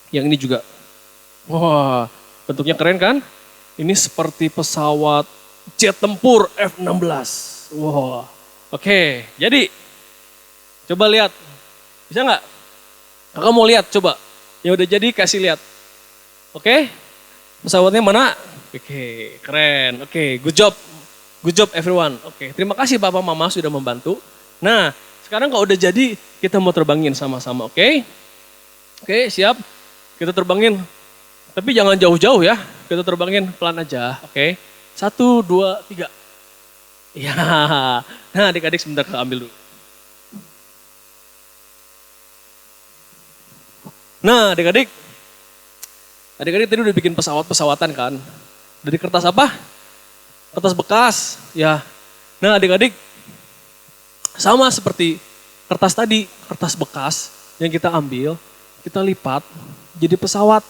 Yang ini juga. Wah, bentuknya keren kan? Ini seperti pesawat jet tempur F-16. Wah, oke. Jadi, coba lihat. Bisa nggak? Kakak mau lihat, coba. Yang udah jadi kasih lihat. Oke? Pesawatnya mana? Oke, keren. Oke, good job. Good job everyone. Oke, terima kasih Papa Mama sudah membantu. Nah, sekarang kalau udah jadi, kita mau terbangin sama-sama, oke? Oke, siap. Kita terbangin. Tapi jangan jauh-jauh ya. Kita terbangin pelan aja, oke? 1, 2, 3. Ya. Nah, adik-adik sebentar kita ambil dulu. Nah, adik-adik tadi udah bikin pesawat-pesawatan kan? Dari kertas apa? Kertas bekas, ya. Nah, adik-adik sama seperti kertas tadi, kertas bekas yang kita ambil, kita lipat jadi pesawat.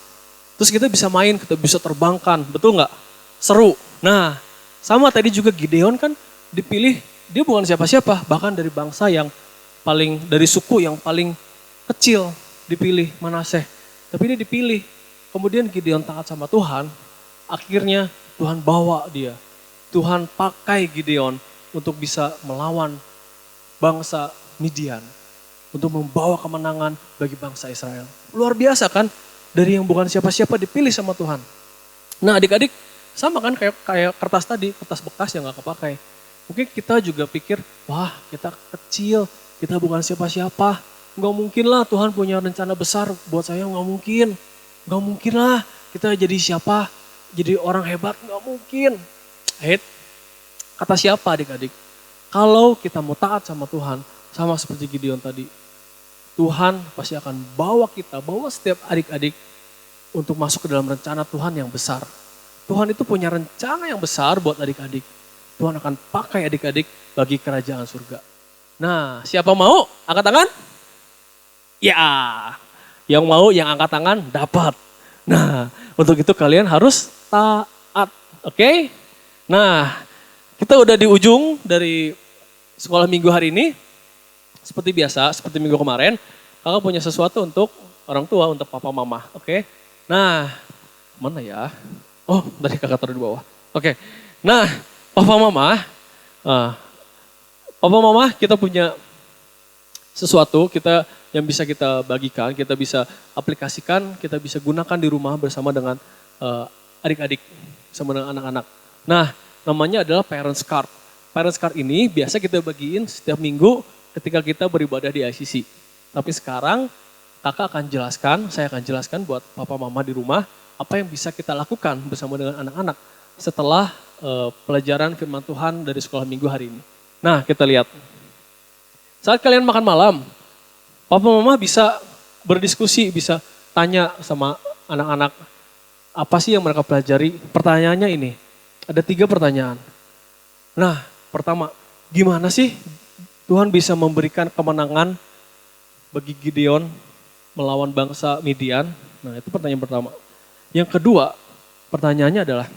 Terus kita bisa main, kita bisa terbangkan, betul nggak? Seru. Nah, sama tadi juga Gideon kan dipilih, dia bukan siapa-siapa, bahkan dari bangsa yang dari suku yang paling kecil. Dipilih Manaseh, tapi dia dipilih. Kemudian Gideon taat sama Tuhan, akhirnya Tuhan bawa dia. Tuhan pakai Gideon untuk bisa melawan bangsa Midian, untuk membawa kemenangan bagi bangsa Israel. Luar biasa kan, dari yang bukan siapa-siapa dipilih sama Tuhan. Nah adik-adik sama kan kayak kertas tadi, kertas bekas yang gak kepakai. Mungkin kita juga pikir, wah kita kecil, kita bukan siapa-siapa. Gak mungkin lah Tuhan punya rencana besar buat saya, gak mungkin. Gak mungkin lah kita jadi siapa. jadi orang hebat, nggak mungkin. Kata siapa adik-adik? Kalau kita mau taat sama Tuhan, sama seperti Gideon tadi, Tuhan pasti akan bawa kita, bawa setiap adik-adik untuk masuk ke dalam rencana Tuhan yang besar. Tuhan itu punya rencana yang besar buat adik-adik. Tuhan akan pakai adik-adik bagi kerajaan surga. Nah, siapa mau? Angkat tangan? Ya, yang mau yang angkat tangan dapat. Nah, untuk itu kalian harus taat, oke? Nah, kita udah di ujung dari sekolah minggu hari ini. Seperti biasa, seperti minggu kemarin, kakak punya sesuatu untuk orang tua, untuk papa mama, oke? Nah, mana ya? Oh, dari kakak taruh di bawah. Oke, nah papa mama kita punya sesuatu yang bisa kita bagikan, kita bisa aplikasikan, kita bisa gunakan di rumah bersama dengan adik-adik, sama dengan anak-anak. Nah, namanya adalah Parents Card. Parents Card ini biasa kita bagiin setiap minggu ketika kita beribadah di ICC. Tapi sekarang kakak akan jelaskan, saya akan jelaskan buat papa mama di rumah apa yang bisa kita lakukan bersama dengan anak-anak setelah pelajaran firman Tuhan dari sekolah minggu hari ini. Nah, kita lihat. Saat kalian makan malam, papa mama bisa berdiskusi, bisa tanya sama anak-anak apa sih yang mereka pelajari. Pertanyaannya ini, ada 3 pertanyaan. Nah, pertama, gimana sih Tuhan bisa memberikan kemenangan bagi Gideon melawan bangsa Midian? Nah, itu pertanyaan pertama. Yang kedua, pertanyaannya adalah,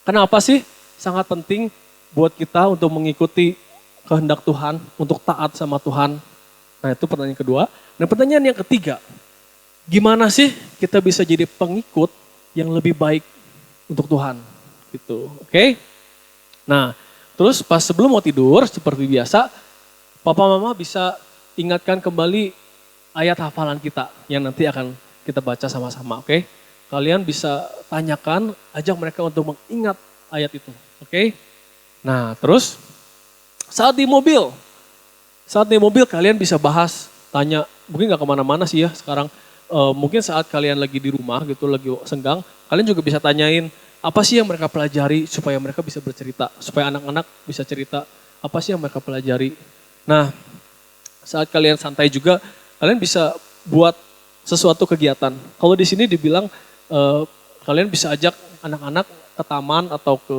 kenapa sih sangat penting buat kita untuk mengikuti kehendak Tuhan, untuk taat sama Tuhan? Nah, itu pertanyaan kedua. Dan pertanyaan yang ketiga, gimana sih kita bisa jadi pengikut yang lebih baik untuk Tuhan? Gitu, oke? Nah, terus pas sebelum mau tidur, seperti biasa, papa mama bisa ingatkan kembali ayat hafalan kita yang nanti akan kita baca sama-sama, oke? Kalian bisa tanyakan, ajak mereka untuk mengingat ayat itu, oke? Nah, terus saat di mobil kalian bisa bahas, tanya, mungkin gak kemana-mana sih ya sekarang. Mungkin saat kalian lagi di rumah gitu, lagi senggang, kalian juga bisa tanyain, apa sih yang mereka pelajari supaya mereka bisa bercerita, supaya anak-anak bisa cerita apa sih yang mereka pelajari. Nah, saat kalian santai juga, kalian bisa buat sesuatu kegiatan. Kalau di sini dibilang kalian bisa ajak anak-anak ke taman atau ke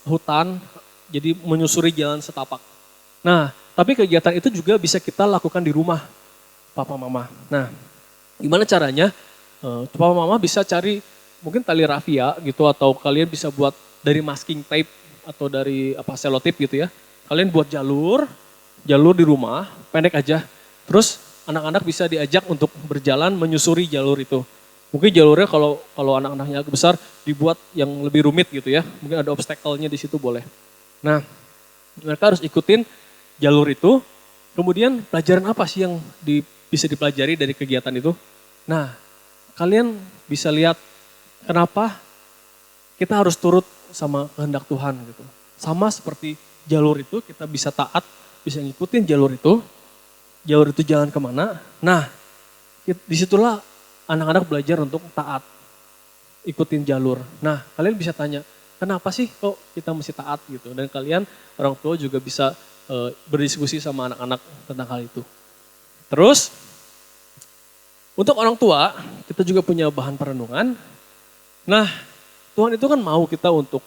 hutan, jadi menyusuri jalan setapak. Nah, tapi kegiatan itu juga bisa kita lakukan di rumah, papa mama. Nah, gimana caranya? Papa mama bisa cari mungkin tali rafia gitu, atau kalian bisa buat dari masking tape atau dari selotip gitu ya. Kalian buat jalur di rumah, pendek aja. Terus anak-anak bisa diajak untuk berjalan menyusuri jalur itu. Mungkin jalurnya kalau anak-anaknya agak besar dibuat yang lebih rumit gitu ya. Mungkin ada obstacle-nya di situ boleh. Nah, mereka harus ikutin jalur itu. Kemudian pelajaran apa sih yang bisa dipelajari dari kegiatan itu? Nah, kalian bisa lihat kenapa kita harus turut sama kehendak Tuhan gitu. Sama seperti jalur itu kita bisa taat, bisa ngikutin jalur itu. Jalur itu jalan kemana. Nah, disitulah anak-anak belajar untuk taat, ikutin jalur. Nah, kalian bisa tanya, kenapa sih kok kita mesti taat gitu. Dan kalian orang tua juga bisa berdiskusi sama anak-anak tentang hal itu. Terus, untuk orang tua, kita juga punya bahan perenungan. Nah, Tuhan itu kan mau kita untuk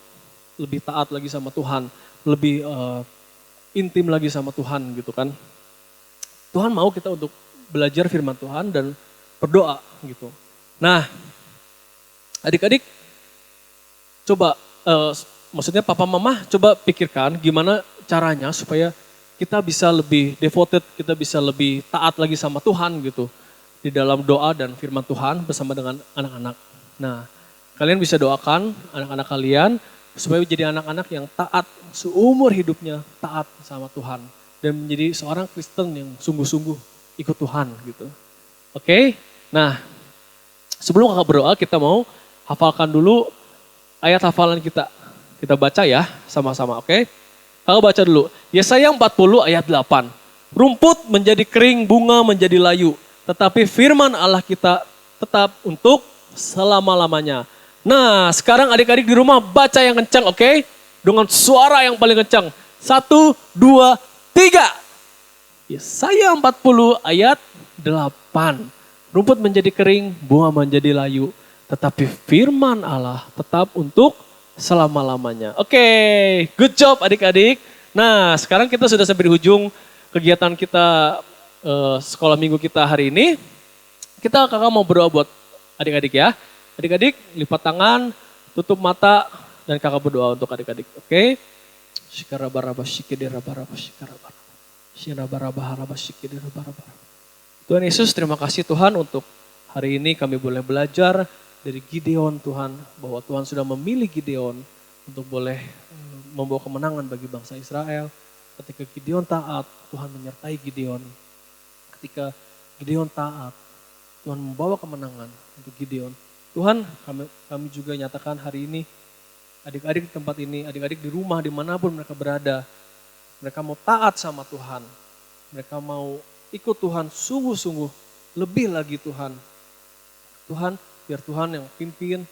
lebih taat lagi sama Tuhan, lebih intim lagi sama Tuhan gitu kan. Tuhan mau kita untuk belajar firman Tuhan dan berdoa gitu. Nah, adik-adik coba, maksudnya papa mama coba pikirkan gimana caranya supaya kita bisa lebih devoted, kita bisa lebih taat lagi sama Tuhan gitu. Di dalam doa dan firman Tuhan bersama dengan anak-anak. Nah, kalian bisa doakan anak-anak kalian supaya jadi anak-anak yang taat seumur hidupnya, taat sama Tuhan. Dan menjadi seorang Kristen yang sungguh-sungguh ikut Tuhan gitu. Oke, nah sebelum kakak berdoa kita mau hafalkan dulu ayat hafalan kita. Kita baca ya sama-sama, oke? Kakak baca dulu, Yesaya 40 ayat 8. Rumput menjadi kering, bunga menjadi layu. Tetapi firman Allah kita tetap untuk selama-lamanya. Nah, sekarang adik-adik di rumah baca yang kencang, oke? Dengan suara yang paling kencang. 1, 2, 3. Yesaya 40 ayat 8. Rumput menjadi kering, bunga menjadi layu. Tetapi firman Allah tetap untuk selama-lamanya. Oke, good job adik-adik. Nah, sekarang kita sudah sampai di ujung kegiatan kita sekolah minggu kita hari ini. Kakak mau berdoa buat adik-adik ya. Adik-adik lipat tangan, tutup mata, dan kakak berdoa untuk adik-adik. Oke? Tuhan Yesus, terima kasih Tuhan untuk hari ini kami boleh belajar dari Gideon Tuhan. Bahwa Tuhan sudah memilih Gideon untuk boleh membawa kemenangan bagi bangsa Israel. Ketika Gideon taat, Tuhan menyertai Gideon. Ketika Gideon taat, Tuhan membawa kemenangan untuk Gideon. Tuhan, kami juga nyatakan hari ini, adik-adik di tempat ini, adik-adik di rumah, dimanapun mereka berada, mereka mau taat sama Tuhan. Mereka mau ikut Tuhan sungguh-sungguh, lebih lagi Tuhan. Tuhan, biar Tuhan yang pimpin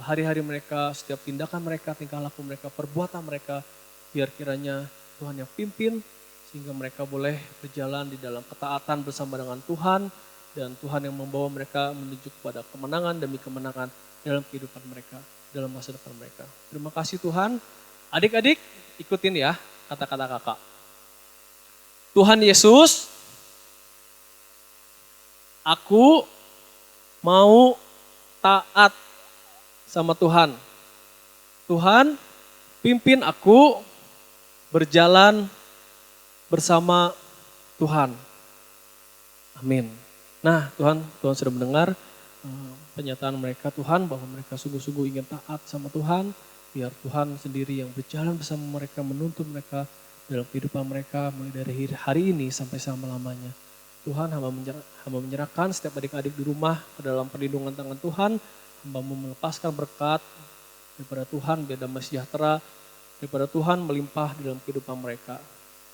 hari-hari mereka, setiap tindakan mereka, tingkah laku mereka, perbuatan mereka, biar kiranya Tuhan yang pimpin, sehingga mereka boleh berjalan di dalam ketaatan bersama dengan Tuhan, dan Tuhan yang membawa mereka menuju kepada kemenangan demi kemenangan dalam kehidupan mereka, dalam masa depan mereka. Terima kasih Tuhan. Adik-adik ikutin ya kata-kata kakak. Tuhan Yesus, aku mau taat sama Tuhan. Tuhan, pimpin aku berjalan bersama Tuhan. Amin. Nah Tuhan sudah mendengar pernyataan mereka Tuhan, bahwa mereka sungguh-sungguh ingin taat sama Tuhan. Biar Tuhan sendiri yang berjalan bersama mereka, menuntun mereka dalam kehidupan mereka mulai dari hari ini sampai selama-lamanya. Tuhan, hamba menyerahkan setiap adik-adik di rumah ke dalam perlindungan tangan Tuhan. Hamba mau melepaskan berkat daripada Tuhan, biar damai sejahtera daripada Tuhan melimpah di dalam kehidupan mereka.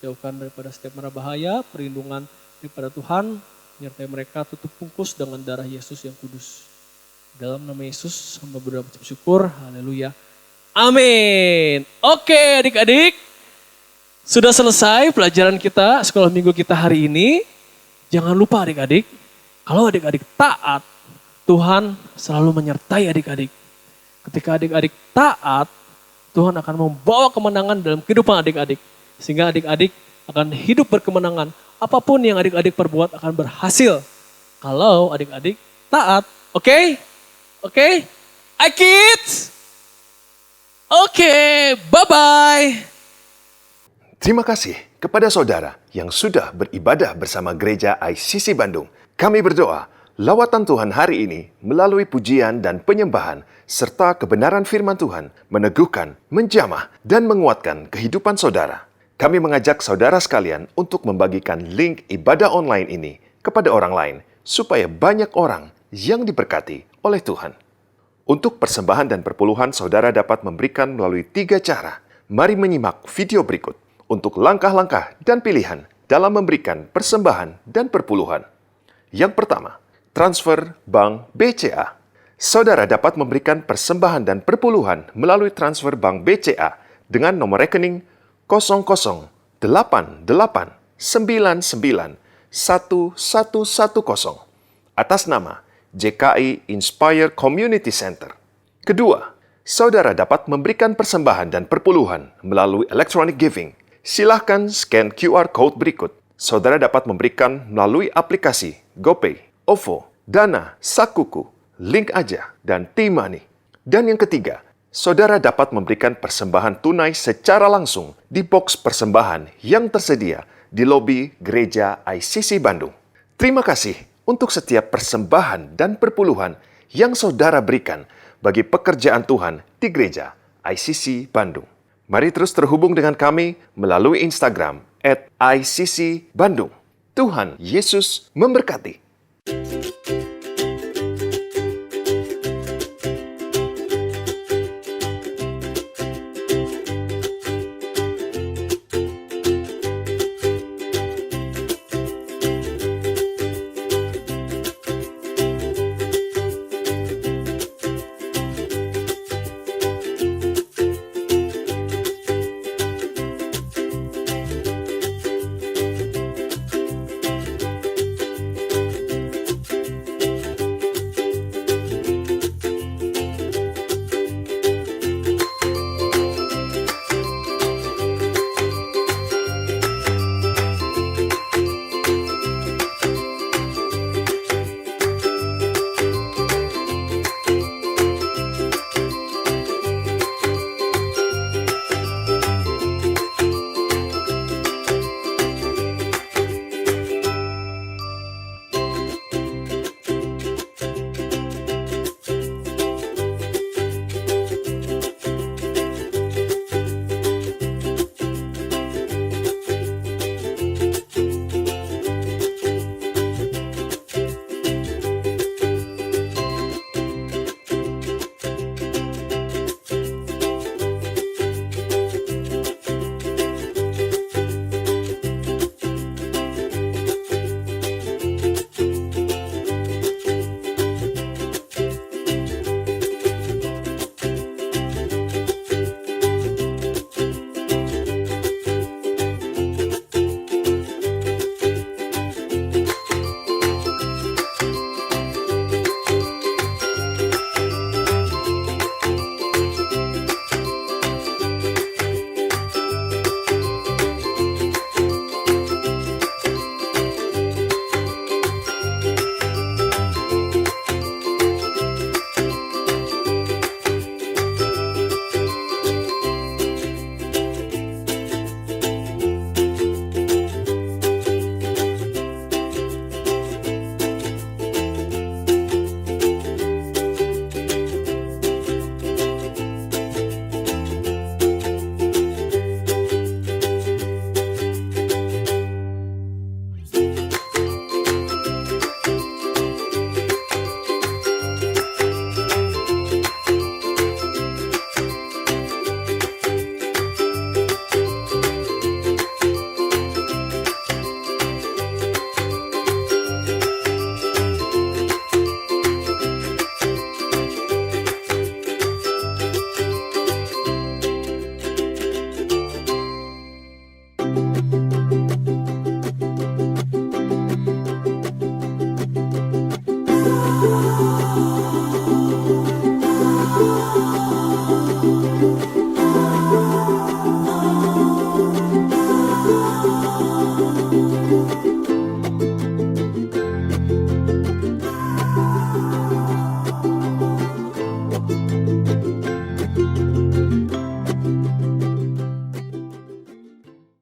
Jauhkan daripada setiap mara bahaya, perlindungan daripada Tuhan, menyertai mereka, tutup bungkus dengan darah Yesus yang kudus. Dalam nama Yesus, hamba berdoa bersyukur. Haleluya. Amin. Oke adik-adik, sudah selesai pelajaran kita, sekolah minggu kita hari ini. Jangan lupa adik-adik, kalau adik-adik taat, Tuhan selalu menyertai adik-adik. Ketika adik-adik taat, Tuhan akan membawa kemenangan dalam kehidupan adik-adik. Sehingga adik-adik akan hidup berkemenangan. Apapun yang adik-adik perbuat akan berhasil. Kalau adik-adik taat. Oke? Oke? Hai kids? Oke, bye-bye. Terima kasih kepada saudara yang sudah beribadah bersama Gereja ICC Bandung. Kami berdoa, lawatan Tuhan hari ini melalui pujian dan penyembahan serta kebenaran firman Tuhan meneguhkan, menjamah, dan menguatkan kehidupan saudara. Kami mengajak saudara sekalian untuk membagikan link ibadah online ini kepada orang lain supaya banyak orang yang diberkati oleh Tuhan. Untuk persembahan dan perpuluhan, saudara dapat memberikan melalui 3 cara. Mari menyimak video berikut untuk langkah-langkah dan pilihan dalam memberikan persembahan dan perpuluhan. Yang pertama, transfer bank BCA. Saudara dapat memberikan persembahan dan perpuluhan melalui transfer bank BCA dengan nomor rekening 0088999110 atas nama JKI Inspire Community Center. Kedua, saudara dapat memberikan persembahan dan perpuluhan melalui electronic giving. Silahkan scan QR Code berikut. Saudara dapat memberikan melalui aplikasi GoPay, OVO, Dana, Sakuku, Link Aja, dan T-Money. Dan yang ketiga, saudara dapat memberikan persembahan tunai secara langsung di box persembahan yang tersedia di lobi Gereja ICC Bandung. Terima kasih untuk setiap persembahan dan perpuluhan yang saudara berikan bagi pekerjaan Tuhan di Gereja ICC Bandung. Mari terus terhubung dengan kami melalui Instagram @ICC Bandung. Tuhan Yesus memberkati.